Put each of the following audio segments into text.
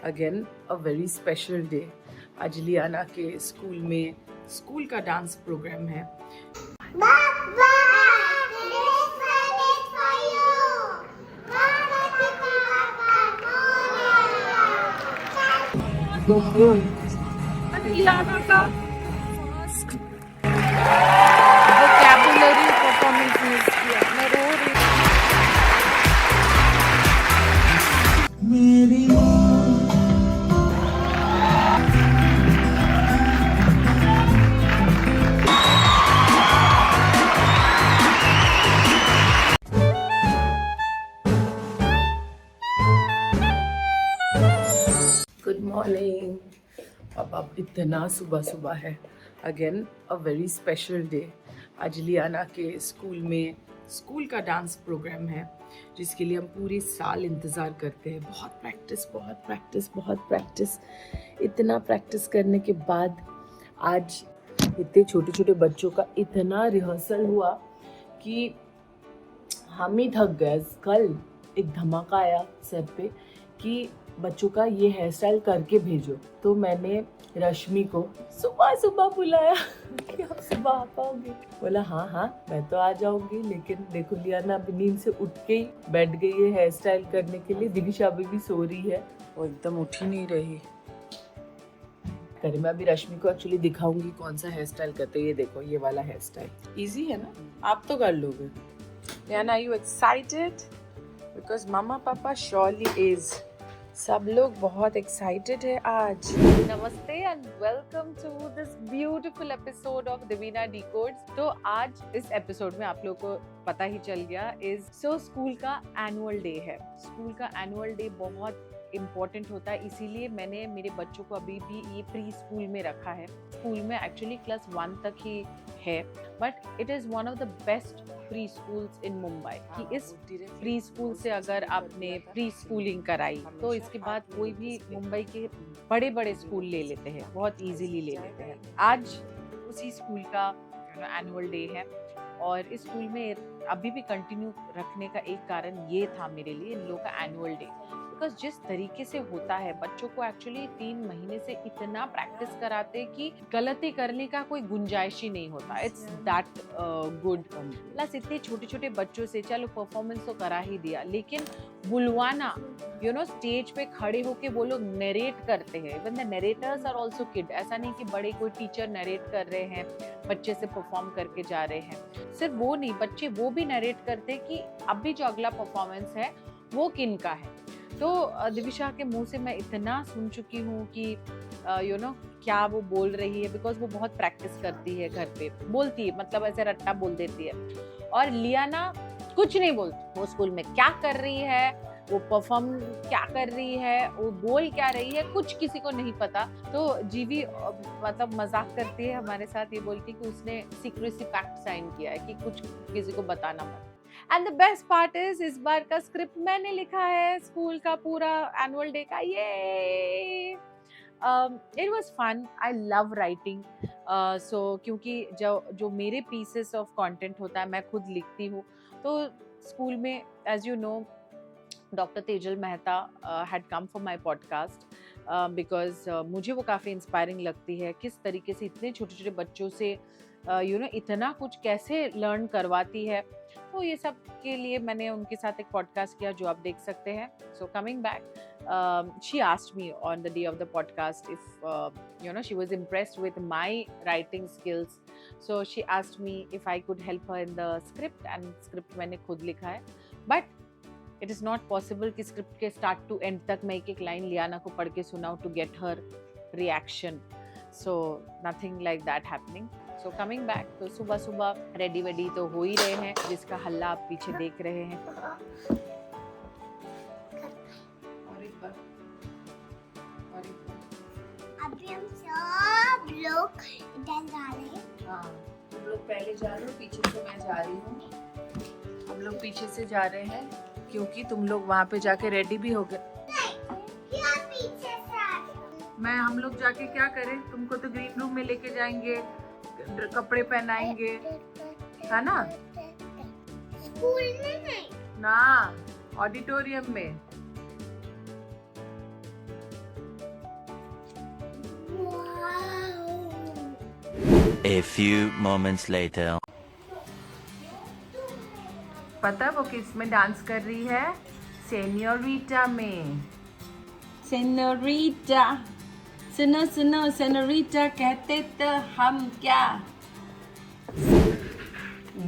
Again a very special day. आज लियाना के school का डांस प्रोग्राम है। लियाना का वोकैबुलरी परफॉर्मेंस मिस किया। मैं रो रही मेरी गुड मॉर्निंग। अब इतना सुबह सुबह है। Again a very special day. आज लियाना के स्कूल का डांस प्रोग्राम है, जिसके लिए हम पूरे साल इंतज़ार करते हैं। बहुत प्रैक्टिस। इतना प्रैक्टिस करने के बाद आज इतने छोटे छोटे बच्चों का इतना रिहर्सल हुआ कि हम ही थक गए। कल एक धमाका आया सर पे कि बच्चों का ये हेयर स्टाइल करके भेजो, तो मैंने रश्मि को सुबह बुलाया कि आप सुबह आ पाओगे। बोला हाँ मैं तो आ जाऊंगी, लेकिन देखो लियाना अभी नींद से उठ के ही बैठ गई है हेयर स्टाइल करने के लिए। दिविशा अभी भी सो रही है, वो एकदम उठ ही नहीं रही। मैं अभी रश्मि को एक्चुअली दिखाऊंगी कौन सा हेयर स्टाइल करते हैं। ये देखो, ये वाला हेयर स्टाइल इजी है ना, आप तो कर लोगे। लियाना, आर यू एक्साइटेड? बिकॉज मम्मा पापा श्योरली इज। सब लोग बहुत एक्साइटेड है आज। नमस्ते and welcome to this beautiful episode of Divina decodes. तो आज इस एपिसोड में आप लोगों को पता ही चल गया स्कूल का एनुअल डे है। स्कूल का एनुअल डे बहुत इम्पोर्टेंट होता है, इसीलिए मैंने मेरे बच्चों को अभी भी ये प्री स्कूल में रखा है। स्कूल में एक्चुअली क्लास 1 तक ही है, but it is one of the best pre schools in Mumbai. कि इस प्री स्कूल से अगर आपने प्री स्कूलिंग कराई तो इसके बाद कोई भी मुंबई के बड़े बड़े स्कूल ले लेते हैं, बहुत इजीली ले लेते हैं। आज उसी स्कूल का एनुअल डे है और इस स्कूल में अभी भी कंटिन्यू रखने का एक कारण ये था मेरे लिए इन लोगों का एनुअल डे। बिकॉज जिस तरीके से होता है, बच्चों को एक्चुअली 3 महीने से इतना प्रैक्टिस कराते कि गलती करने का कोई गुंजाइश ही नहीं होता। It's that good. प्लस इतने छोटे छोटे बच्चों से चलो परफॉर्मेंस तो करा ही दिया, लेकिन बुलवाना स्टेज पे खड़े होके वो लोग नरेट करते हैं। Even the narrators are also kid. ऐसा नहीं कि बड़े कोई टीचर नरेट कर रहे हैं, बच्चे से परफॉर्म करके जा रहे हैं। सिर्फ वो नहीं, बच्चे वो भी नरेट करते कि अभी जो अगला परफॉर्मेंस है वो किन का है। तो दिविशा के मुंह से मैं इतना सुन चुकी हूँ कि क्या वो बोल रही है, बिकॉज वो बहुत प्रैक्टिस करती है घर पे। बोलती है, मतलब ऐसे रट्टा बोल देती है। और लियाना कुछ नहीं बोलती। वो स्कूल में क्या कर रही है, वो परफॉर्म क्या कर रही है, वो बोल क्या रही है, कुछ किसी को नहीं पता। तो जीवी मतलब मजाक करती है हमारे साथ, ये बोल के कि उसने सीक्रेसी पैक्ट साइन किया है कि कुछ किसी को बताना मत। And the best part is, इस बार का स्क्रिप्ट मैंने लिखा है स्कूल का पूरा एनुअल डे का। ये it was fun. I love writing. So क्योंकि जो मेरे पीसेस ऑफ कंटेंट होता है मैं खुद लिखती हूँ। तो स्कूल में as you know doctor Tejal Mehta had come for my podcast because मुझे वो काफ़ी इंस्पायरिंग लगती है। किस तरीके से इतने छोटे छोटे बच्चों से इतना कुछ कैसे लर्न करवाती है। तो ये सब के लिए मैंने उनके साथ एक पॉडकास्ट किया, जो आप देख सकते हैं। So coming back, she asked me on the day of the podcast if she was impressed with my writing skills. So she asked me if I could help her in the script, and script मैंने खुद लिखा है। But it is not possible कि script के start to end तक मैं एक line Liyana को पढ़ के सुनाऊं to get her reaction. So nothing like that happening. So coming back, तो सुबह सुबह रेडी वेडी तो हो ही रहे हैं, जिसका हल्ला आप पीछे देख रहे हैं। अभी हम सब लोग इधर जा रहे हैं। हाँ, तुम लोग पहले जा रहे हो, पीछे से मैं जा रही हूँ। हम लोग पीछे से जा रहे हैं क्योंकि तुम लोग वहाँ पे जाके रेडी भी हो गए। हम लोग जाके क्या करें? तुमको तो ग्रीन रूम में लेके जाएंगे, कपड़े पहनाएंगे, है ना? स्कूल में नहीं, ना, ऑडिटोरियम में। A few moments later. पता वो किस में डांस कर रही है? सेन्योरिटा में। सेन्योरिटा, सुनो सुनो सेन्योरिटा कहते तो हम क्या।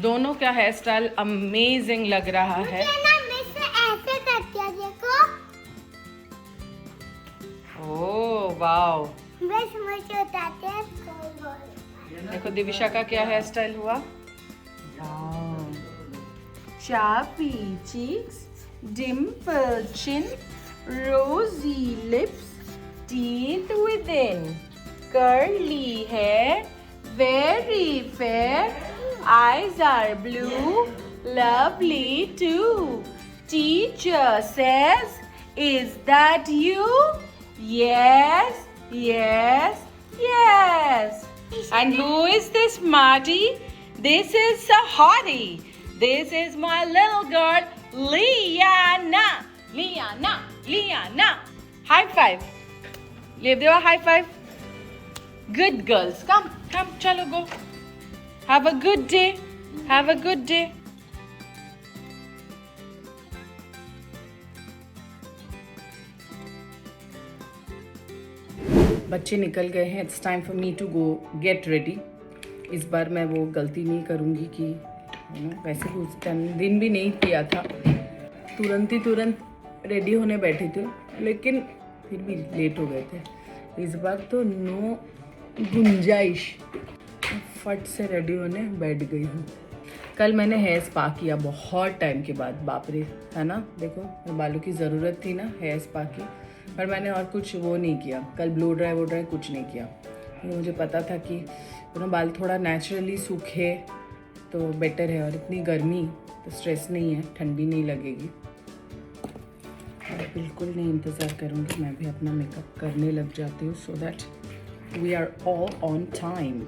दोनों का हेयर स्टाइल अमेजिंग लग रहा है। ऐसे करती है देखो। ओह वाओ, बस मुझे बताते हैं। देखो दिविशा का क्या हेयर स्टाइल हुआ। Chappy cheeks, dimple chin, rosy lips, teeth within, curly hair, very fair, eyes are blue, lovely too. Teacher says, is that you? Yes, yes, yes. And who is this Marty? This is Sahari. This is my little girl, Liana. Liana, Liana. High five. Give them a high five. Good girls. Come, come, chalo go. Have a good day. Have a good day. बच्चे निकल गए हैं. It's time for me to go get ready. इस बार मैं वो गलती नहीं करूँगी कि वैसे भी उस टाइम दिन भी नहीं किया था, तुरंत रेडी होने बैठे थे, लेकिन फिर भी लेट हो गए थे. इस बार तो नो गुंजाइश, फट से रेडी होने बैठ गई हूँ. कल मैंने हेयर स्पा किया बहुत टाइम के बाद. बाप रे, है ना. देखो बालों की ज़रूरत थी ना हेयर स्पा की, पर मैंने और कुछ वो नहीं किया. कल ब्लो ड्राई कुछ नहीं किया. मुझे पता था कि बाल थोड़ा नेचुरली सूखे तो बेटर है, और इतनी गर्मी तो स्ट्रेस नहीं है, ठंडी नहीं लगेगी. और बिल्कुल नहीं इंतज़ार करूँगी, मैं भी अपना मेकअप करने लग जाती हूँ, so that we are all on time.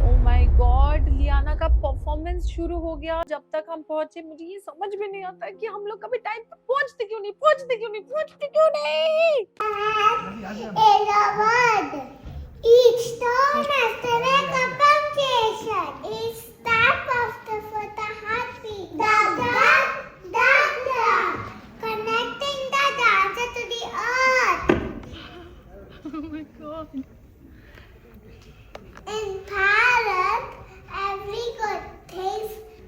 Oh my god, Liana का परफॉर्मेंस शुरू हो गया. जब तक हम पहुंचे मुझे ये समझ में नहीं आता कि हम लोग कभी टाइम पे पहुंचते क्यों नहीं. Each stone has to make a punctuation. Each step of the foot a heartbeat. Connecting the dancer to the earth. Oh my god. In Bharat, every good thing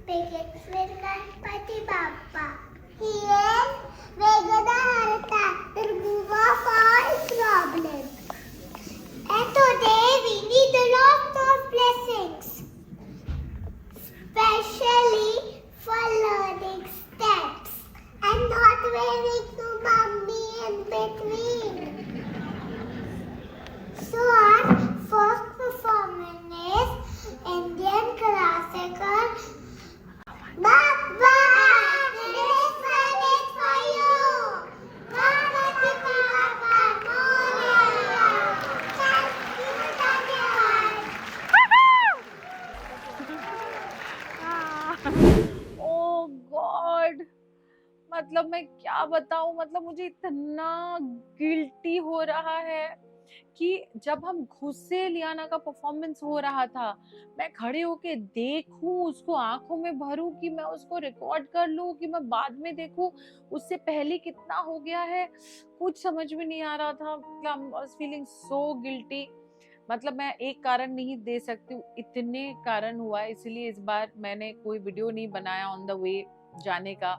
begins with Ganpati Bappa. He is Veghanaharata, the remover of all problems. And today we need a lot of blessings, especially for learning steps and not wearing no mummy in between. So our first performance is Indian classical. Baba, this one is for you. Ganpati Bappa Moria. Oh God, मतलब मैं क्या बताऊं. मतलब मुझे इतना guilty हो रहा है कि जब हम घुसे, लियाना का परफॉर्मेंस हो रहा था, मैं खड़े होके देखूं, उसको आंखों में भरूं कि मैं उसको रिकॉर्ड कर लूं कि मैं बाद में देखूं, उससे पहले कितना हो गया है, कुछ समझ में नहीं आ रहा था. I was feeling so guilty. मतलब मैं एक कारण नहीं दे सकती हूँ, इतने कारण हुआ है. इसलिए इस बार मैंने कोई वीडियो नहीं बनाया ऑन द वे जाने का.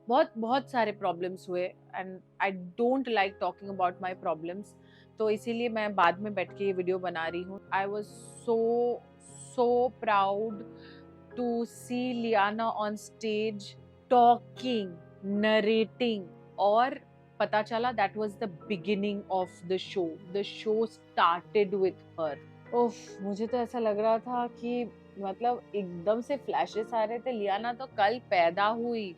बहुत सारे प्रॉब्लम्स हुए and I don't like talking about my problems. तो इसीलिए मैं बाद में बैठ के ये वीडियो बना रही हूँ. I was so proud to see Liana on stage talking, narrating, और पता चला that was the beginning of the show. The show started with her. उफ, मुझे तो ऐसा लग रहा था कि मतलब एकदम से फ्लैशेस आ रहे थे. लियाना तो कल पैदा हुई,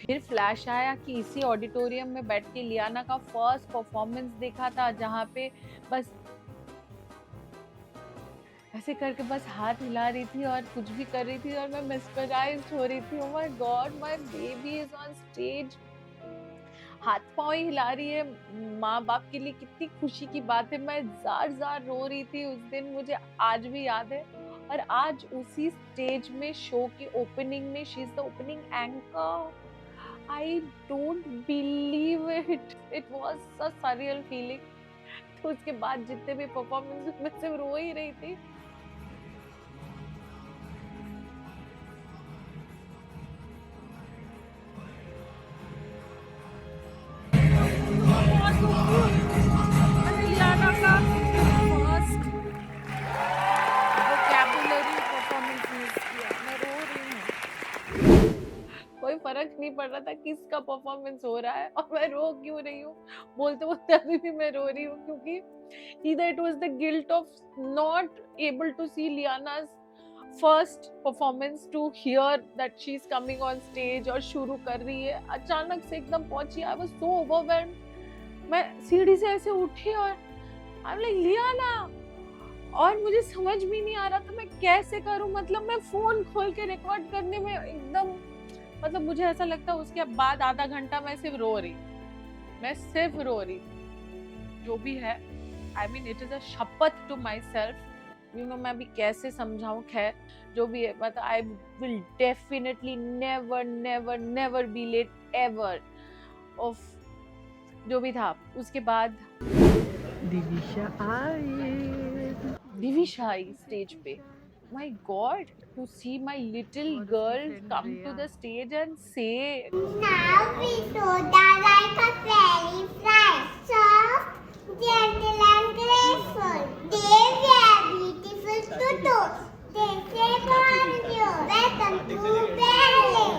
फिर फ्लैश आया कि इसी ऑडिटोरियम में बैठ के लियाना का फर्स्ट परफॉर्मेंस देखा था, जहाँ पे बस ऐसे करके बस हाथ हिला रही थी और कुछ भी कर रही थी और मैं मेस्मराइज्ड हो रही थी. ओह my God, my baby is on stage. हाथ पांव ही हिला रही है, माँ बाप के लिए कितनी खुशी की बात है। मैं जार जार रो रही थी उस दिन, मुझे आज भी याद है। और आज उसी स्टेज में शो की ओपनिंग में she is the opening anchor. I don't believe it was a surreal feeling. तो उसके बाद जितने भी परफॉर्मेंस में सिर्फ रो ही रही थी। लियाना का फर्स्ट वोकैबुलरी परफॉर्मेंस मिस किया, मैं रो रही हूँ। कोई फर्क नहीं पड़ रहा था किसका परफॉर्मेंस हो रहा है और मैं रो क्यों रही हूँ। बोलते बोलते अभी भी मैं रो रही हूँ, क्योंकि either it was the guilt of not able to see Liana's first performance, to hear that she's coming on stage और शुरू कर रही है, अचानक से एकदम पहुंची। I was so overwhelmed। मैं सीढ़ी से ऐसे उठी और I'm like लियाना, और मुझे समझ भी नहीं आ रहा था मैं कैसे करूं। मतलब मैं फोन खोल के रिकॉर्ड करने में एकदम, मतलब मुझे ऐसा लगता उसके बाद आधा घंटा मैं सिर्फ रो रही, मैं सिर्फ रो रही। जो भी है, I mean it is a शपथ to myself, you know, मैं अभी कैसे समझाऊं। खैर जो भी है, मतलब I will definitely never be late ever of जो भी था। उसके बाद दिविशा आई स्टेज पे। My God, to see my little girl come to the stage and say, Now we soda like a fairy fly, soft, gentle and graceful. They were beautiful to toes. They say bonjour, welcome to ballet.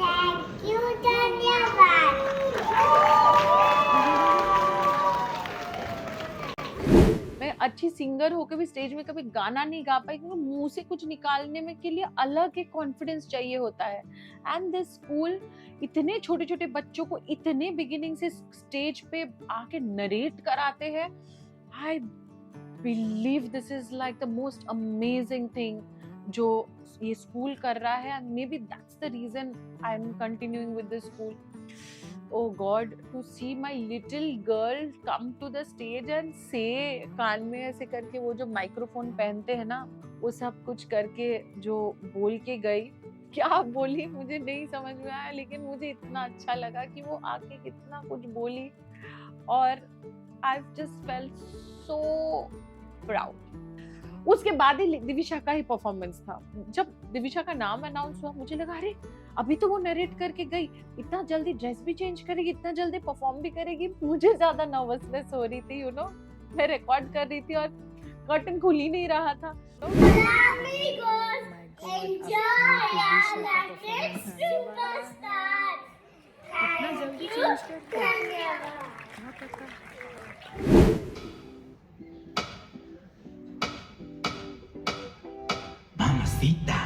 Thank you, धन्यवाद। मैं अच्छी singer होकर भी stage में कभी गाना नहीं गा पाई, क्योंकि मुंह से कुछ निकालने में के लिए अलग एक कॉन्फिडेंस चाहिए होता है। एंड दिस स्कूल इतने छोटे छोटे बच्चों को इतने बिगिनिंग से स्टेज पे आके नरेट कराते हैं। I believe this is like the most amazing thing जो ये स्कूल कर रहा है। Maybe that's the reason I am continuing with this school. Oh God, to see my little girl come to the stage and say, कान में ऐसे करके वो जो माइक्रोफोन पहनते हैं ना, वो सब कुछ करके जो बोल के गई। क्या बोली मुझे नहीं समझ में आया, लेकिन मुझे इतना अच्छा लगा कि वो आके कितना कुछ बोली। और I've just felt so proud। उसके बाद ही दिविशा का ही परफॉर्मेंस था। जब दिविशा का नाम अनाउंस हुआ, मुझे लगा अरे अभी तो वो नरेट करके गई, इतना जल्दी ड्रेस भी चेंज करेगी, इतना जल्दी परफॉर्म भी करेगी। मुझे ज्यादा नर्वसनेस हो रही थी, यू नो, मैं रिकॉर्ड कर रही थी और कर्टन खुल ही नहीं रहा था। Mamacita.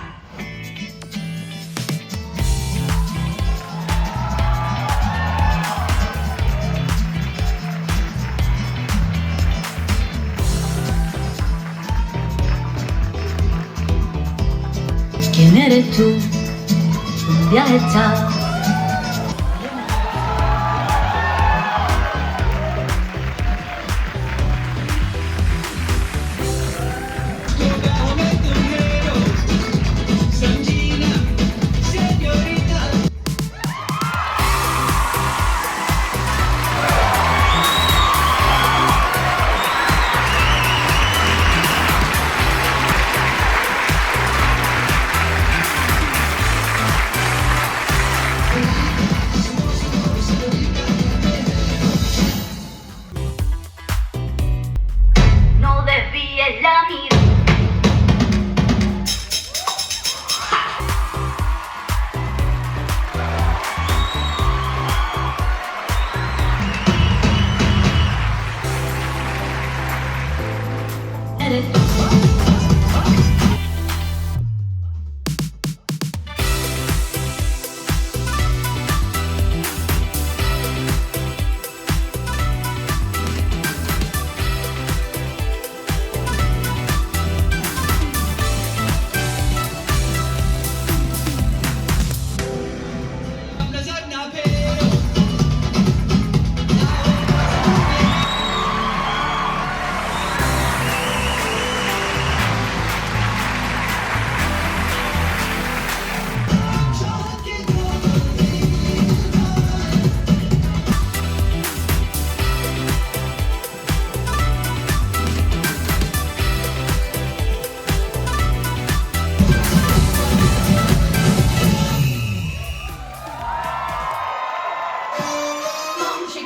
¿Quién eres tú? ¿Dónde has estado?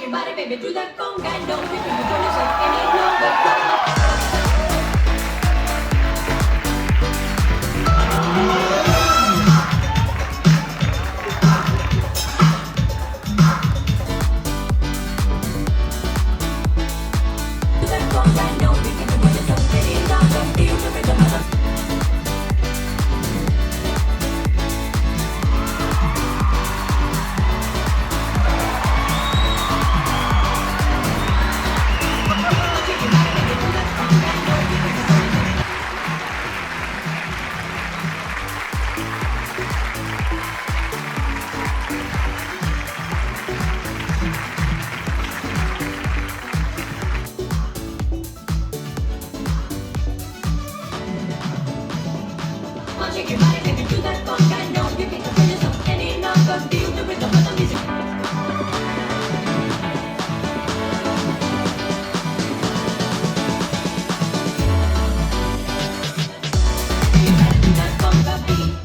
your body, baby, do that conga. No, you can control yourself any longer. Do that conga. No, you can control yourself any longer. Feel the rhythm of the shake your body, baby, do that conga. No, you can control yourself any longer. Feel the rhythm of the music. You gotta do that conga beat.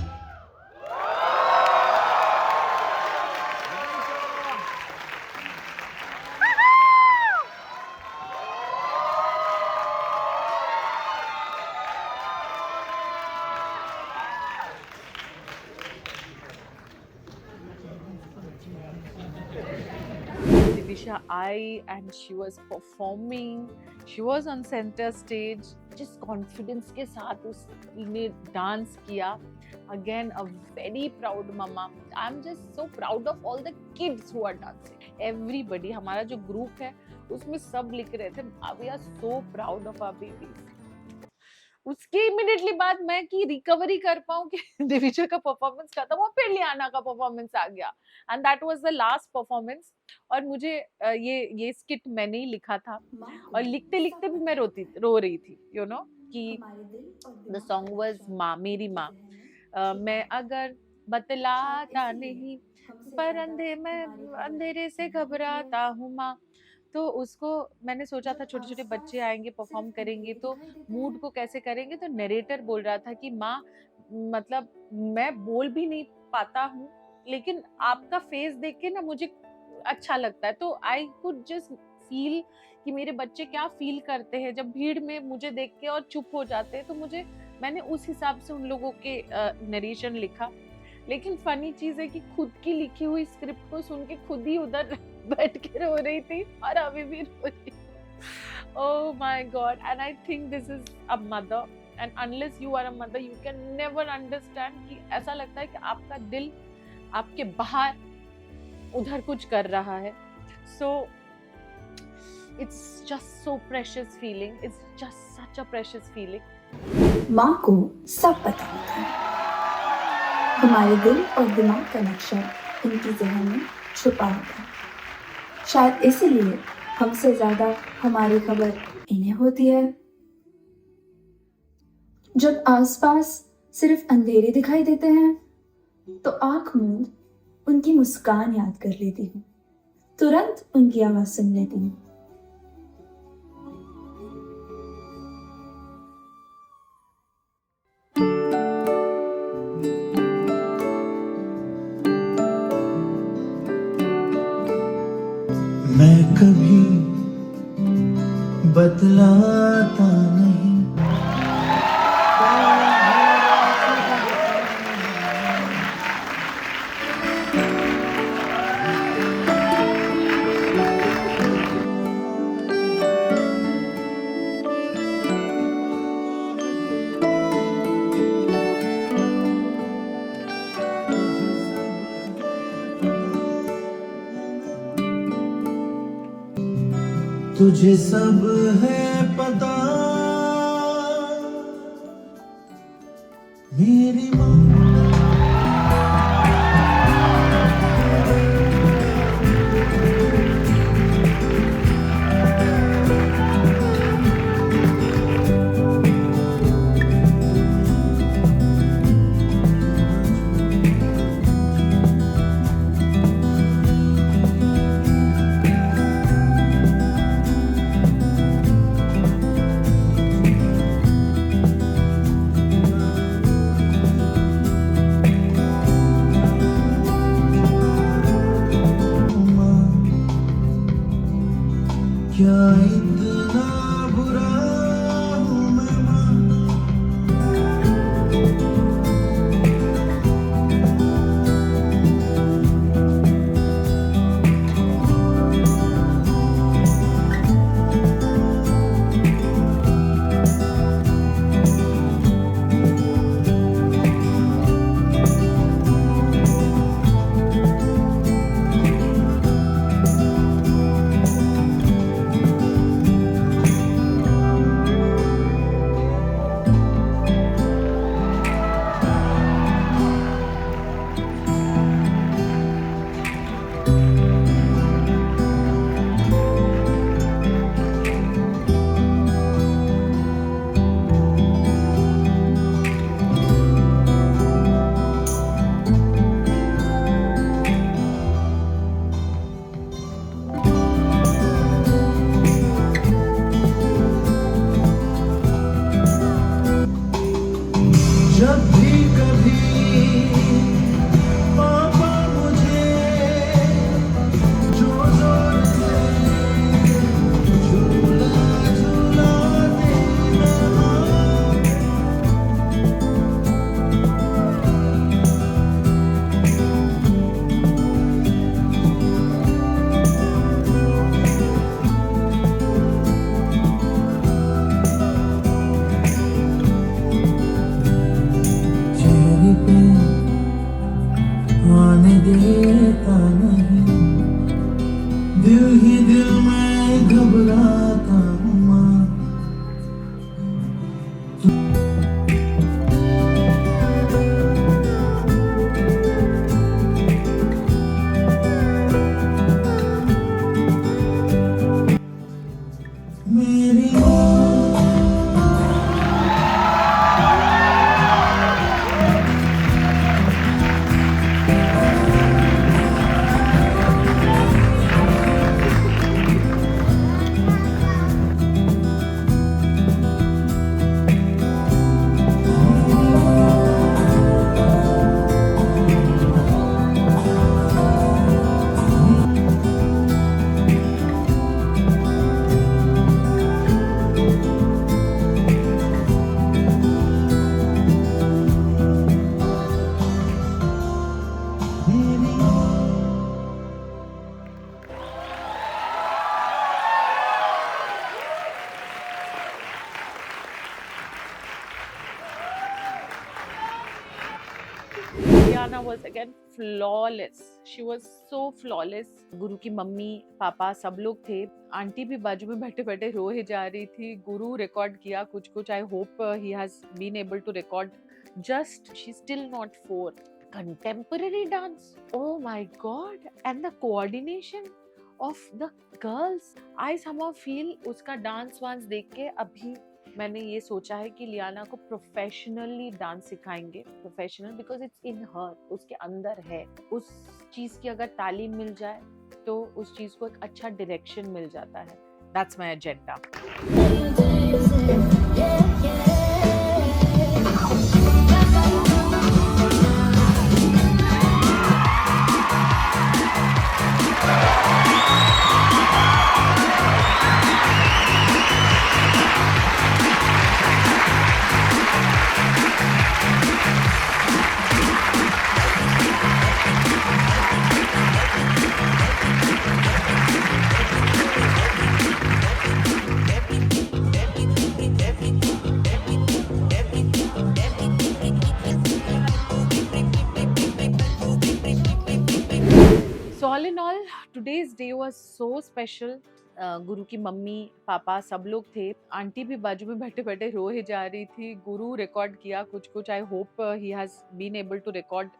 Divisha I and she was performing. She was on center stage. जिस confidence के साथ उसने dance किया. Again, a very proud mama. I'm just so proud of all the kids who are dancing. Everybody, हमारा जो group है, उसमें सब लिख रहे थे. We are so proud of our babies. उसके इमीडिएटली बाद मैं कि रिकवरी कर पाऊं कि दिविजा का परफॉर्मेंस खत्म हुआ, फिर लियाना का परफॉर्मेंस आ गया. And that was the last performance. और मुझे ये स्किट मैंने ही लिखा था और लिखते लिखते भी मैं रो रही थी, यू नो, कि द सॉन्ग वाज माँ, मेरी माँ. मैं अगर बतलाता नहीं पर अंधेरे से घबराता हूँ माँ. तो उसको मैंने सोचा था छोटे छोटे बच्चे आएंगे परफॉर्म करेंगे तो मूड को कैसे करेंगे. तो नरेटर बोल रहा था कि माँ, मतलब मैं बोल भी नहीं पाता हूँ लेकिन आपका फेस देख के ना मुझे अच्छा लगता है. तो आई कुड जस्ट फील कि मेरे बच्चे क्या फील करते हैं जब भीड़ में मुझे देख के और चुप हो जाते हैं. तो मैंने उस हिसाब से उन लोगों के नरेशन लिखा. लेकिन फनी चीज है कि खुद की लिखी हुई स्क्रिप्ट को सुन के खुद ही उधर बैठ के रो रही थी और अभी भी रो रही. Oh my God! And I think this is a mother. And unless you are a mother, you can never understand कि ऐसा लगता है कि आपका दिल आपके बाहर उधर कुछ कर रहा है. So it's just so precious feeling. It's just such a precious feeling. माँ को सब पता होता है. हमारे दिल और दिमाग का नक्शा इनकी ज़हन में छुपा होता है. शायद इसीलिए हमसे ज़्यादा हमारी खबर इन्हें होती है. जब आसपास सिर्फ अंधेरे दिखाई देते हैं तो आँख मूंद उनकी मुस्कान याद कर लेती हूँ. तुरंत उनकी आवाज़ सुन लेती हूँ. मैं कभी बतलाता नहीं तुझे सब है पता मेरी माँ. क्या इतना बुरा हूँ मैं माँ? जब भी कभी पापा मुझे जोर जोर से झूला झूलाते हैं माँ। चेहरे पे आने देता नहीं, दिल ही दिल में घबराता हूँ माँ। मेरी माँ Liana was again flawless. She was so flawless. गुरु की मम्मी पापा सब लोग थे. आंटी भी बाजू में बैठे बैठे रो ही जा रही थी. गुरु रिकॉर्ड किया कुछ कुछ. I hope he has been able to record. Just she's still not 4. Contemporary dance. Oh my God! And the coordination of the girls. I somehow feel उसका डांस वांस देख के अभी मैंने ये सोचा है कि लियाना को प्रोफेशनली डांस सिखाएंगे. प्रोफेशनल बिकॉज इट्स इन हर, उसके अंदर है. उस चीज की अगर तालीम मिल जाए तो उस चीज को एक अच्छा डायरेक्शन मिल जाता है. That's my agenda. So all in all, today's day was so special. गुरु की मम्मी पापा सब लोग थे. आंटी भी बाजू में बैठे बैठे रो ही जा रही थी. गुरु रिकॉर्ड किया कुछ कुछ. I hope he has been able to record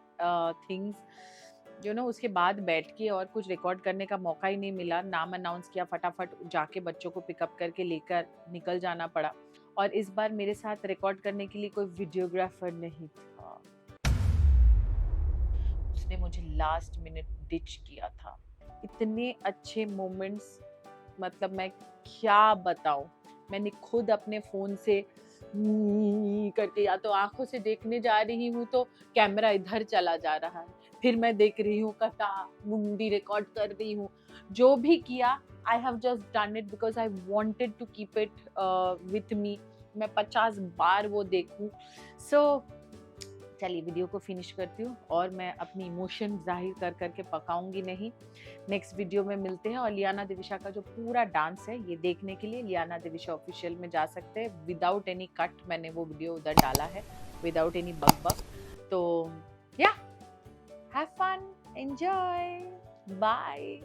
things. You know, उसके बाद बैठ के और कुछ रिकॉर्ड करने का मौका ही नहीं मिला. नाम अनाउंस किया, फटाफट जाके बच्चों को पिकअप करके लेकर निकल जाना पड़ा. और इस बार मेरे साथ रिकॉर्ड करने के लिए कोई वीडियोग्राफर नहीं था. उसने मुझे लास्ट मिनट डिच किया था. इतने अच्छे मोमेंट्स, मतलब मैं क्या बताऊं. मैंने खुद अपने फोन से करके या तो आंखों से देखने जा रही हूँ तो कैमरा इधर चला जा रहा है, फिर मैं देख रही हूँ कटा, मुंडी रिकॉर्ड कर रही हूँ, जो भी किया I have just done it because I wanted to keep it with me. मैं 50 बार वो देखूं। सो चलिए वीडियो को फिनिश करती हूँ और मैं अपनी इमोशन जाहिर कर करके पकाऊंगी नहीं। नेक्स्ट वीडियो में मिलते हैं। और लियाना दिविशा का जो पूरा डांस है ये देखने के लिए लियाना दिविशा ऑफिशियल में जा सकते हैं। विदाउट एनी कट मैंने वो वीडियो उधर डाला है, विदाउट एनी बग। तो या हैव फन, एंजॉय, बाय।